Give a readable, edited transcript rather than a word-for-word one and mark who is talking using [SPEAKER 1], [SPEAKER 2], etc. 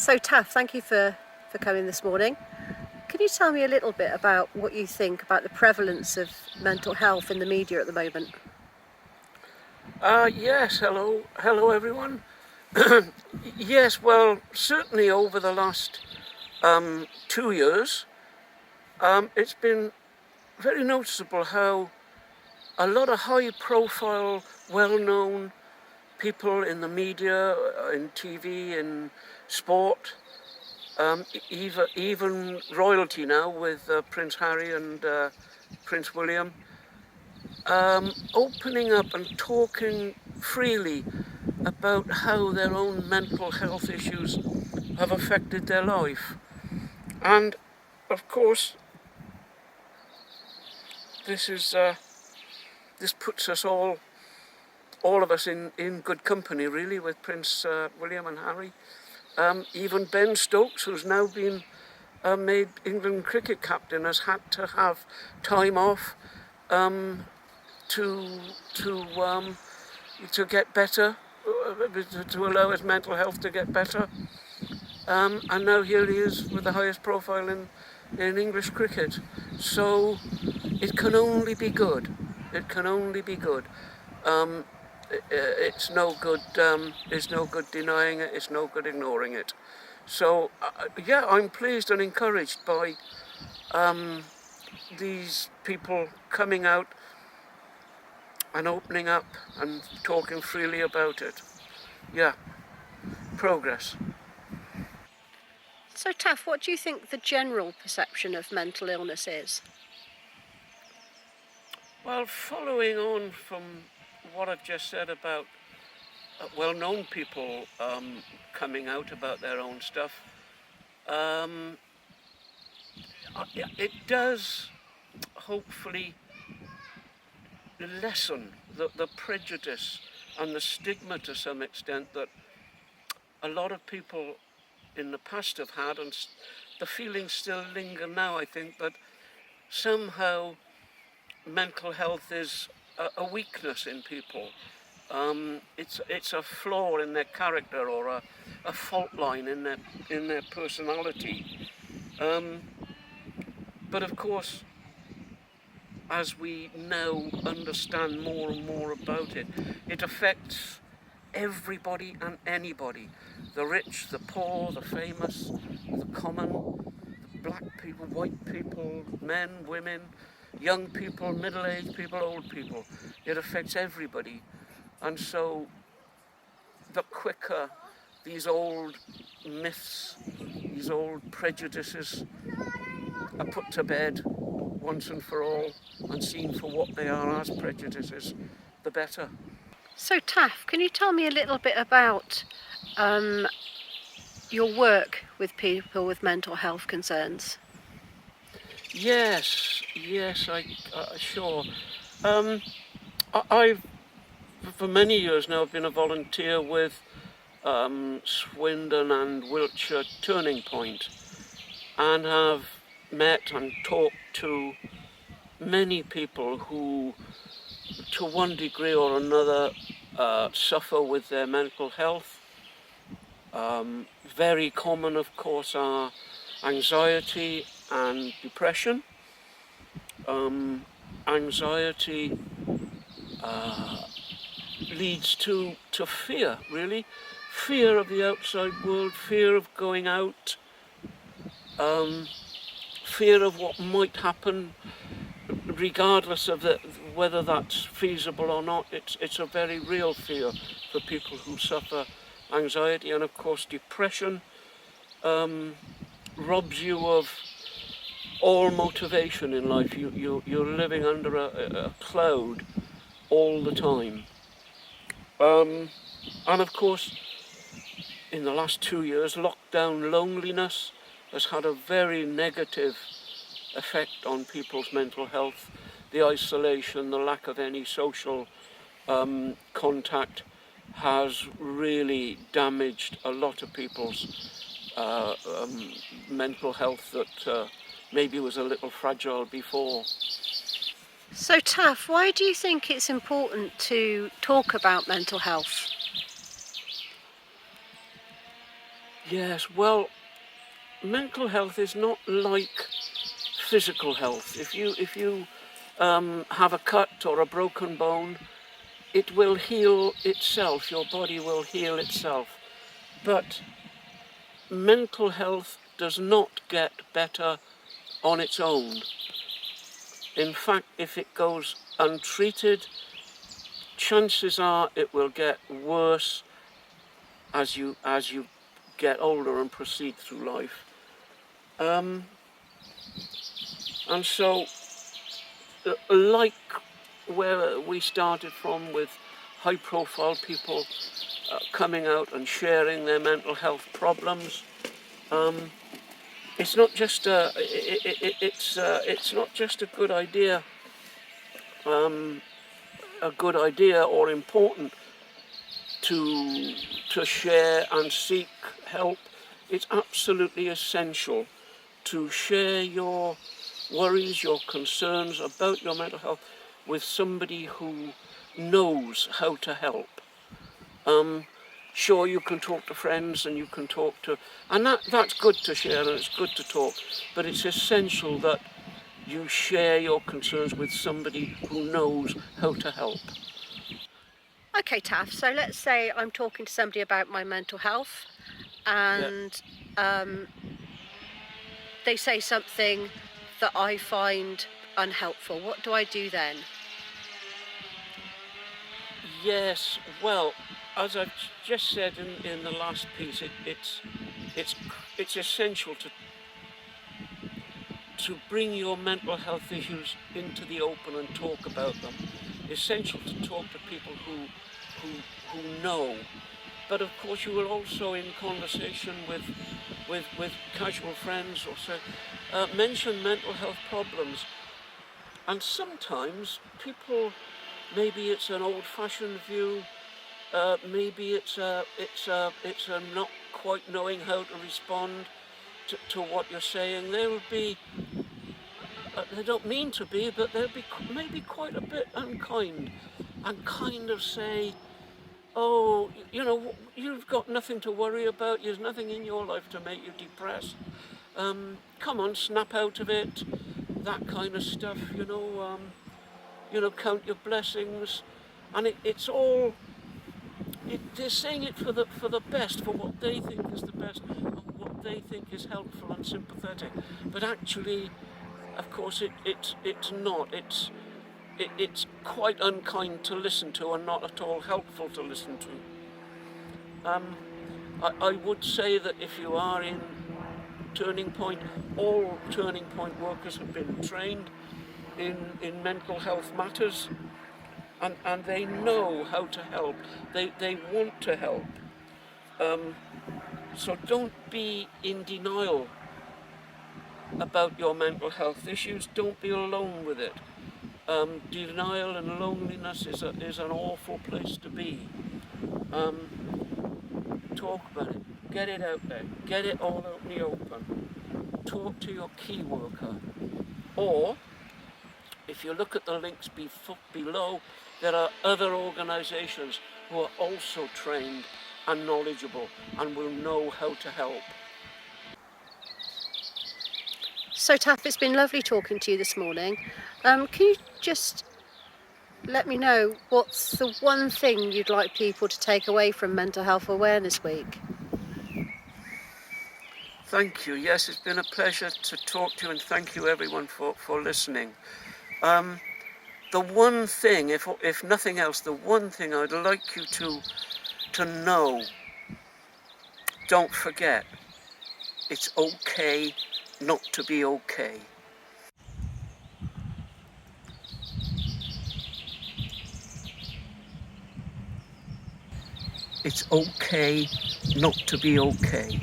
[SPEAKER 1] So Taff, thank you for coming this morning. Can you tell me a little bit about what you think about the prevalence of mental health in the media at the moment?
[SPEAKER 2] Yes, hello everyone. Yes, well, certainly over the last 2 years, it's been very noticeable how a lot of high-profile, well-known people in the media, in TV, in sport, even royalty now with Prince Harry and Prince William, opening up and talking freely about how their own mental health issues have affected their life. And of course, this puts us all of us in good company, really, with Prince William and Harry. Even Ben Stokes, who's now been made England cricket captain, has had to have time off to get better, to allow his mental health to get better. And now here he is with the highest profile in English cricket. So it can only be good. It can only be good. It's no good. It's no good denying it. It's no good ignoring it. So yeah, I'm pleased and encouraged by these people coming out and opening up and talking freely about it. Yeah, progress.
[SPEAKER 1] So Taff, what do you think the general perception of mental illness is?
[SPEAKER 2] Well, following on from what I've just said about well-known people coming out about their own stuff, it does hopefully lessen the prejudice and the stigma to some extent that a lot of people in the past have had, and the feelings still linger now, I think, that somehow mental health is a weakness in people. It's a flaw in their character or a fault line in their personality. But of course, as we now understand more and more about it, it affects everybody and anybody. The rich, the poor, the famous, the common, the black people, white people, men, women, young people, middle-aged people, old people. It affects everybody. And so the quicker these old myths, these old prejudices are put to bed once and for all and seen for what they are as prejudices, the better.
[SPEAKER 1] So Taff, can you tell me a little bit about your work with people with mental health concerns?
[SPEAKER 2] Yes, I sure. I've for many years now been a volunteer with Swindon and Wiltshire Turning Point, and have met and talked to many people who, to one degree or another, suffer with their mental health. Very common, of course, are anxiety and depression. Anxiety leads to fear, really. Fear of the outside world, fear of going out, fear of what might happen, regardless of whether that's feasible or not. It's a very real fear for people who suffer anxiety. And of course depression robs you of all motivation in life. You're living under a cloud all the time. And of course, in the last 2 years, lockdown loneliness has had a very negative effect on people's mental health. The isolation, the lack of any social contact has really damaged a lot of people's mental health that maybe was a little fragile before.
[SPEAKER 1] So Taff, why do you think it's important to talk about mental health?
[SPEAKER 2] Yes, well, mental health is not like physical health. If you have a cut or a broken bone, it will heal itself. Your body will heal itself. But mental health does not get better on its own. In fact, if it goes untreated, chances are it will get worse as you get older and proceed through life. And so, like where we started from with high-profile people coming out and sharing their mental health problems, it's not just it's not just a good idea or important to share and seek help. It's absolutely essential to share your worries, your concerns about your mental health with somebody who knows how to help. Sure, you can talk to friends and you can talk to, and that's good to share and it's good to talk, but it's essential that you share your concerns with somebody who knows how to help.
[SPEAKER 1] Okay, Taff, so let's say I'm talking to somebody about my mental health and they say something that I find unhelpful. What do I do then?
[SPEAKER 2] Yes, well, as I've just said in the last piece, it's essential to bring your mental health issues into the open and talk about them. Essential to talk to people who know. But of course, you will also, in conversation with casual friends or so, mention mental health problems. And sometimes people, maybe it's an old-fashioned view. Maybe it's a not quite knowing how to respond to what you're saying. They will be, they don't mean to be, but they'll be maybe quite a bit unkind and kind of say, oh, you know, you've got nothing to worry about. There's nothing in your life to make you depressed. Come on, snap out of it. That kind of stuff, you know, count your blessings. And it's all, they're saying it for the best, for what they think is the best, and what they think is helpful and sympathetic. But actually, of course, it's not. It's quite unkind to listen to and not at all helpful to listen to. I would say that if you are in Turning Point, all Turning Point workers have been trained in mental health matters, and they know how to help. They want to help. So don't be in denial about your mental health issues. Don't be alone with it. Denial and loneliness is an awful place to be. Talk about it. Get it out there. Get it all out in the open. Talk to your key worker. Or, if you look at the links below, there are other organisations who are also trained and knowledgeable and will know how to help.
[SPEAKER 1] So Taff, it's been lovely talking to you this morning. Can you just let me know what's the one thing you'd like people to take away from Mental Health Awareness Week?
[SPEAKER 2] Thank you. Yes, it's been a pleasure to talk to you, and thank you everyone for listening. The one thing, if nothing else, the one thing I'd like you to know, don't forget, it's okay not to be okay. It's okay not to be okay.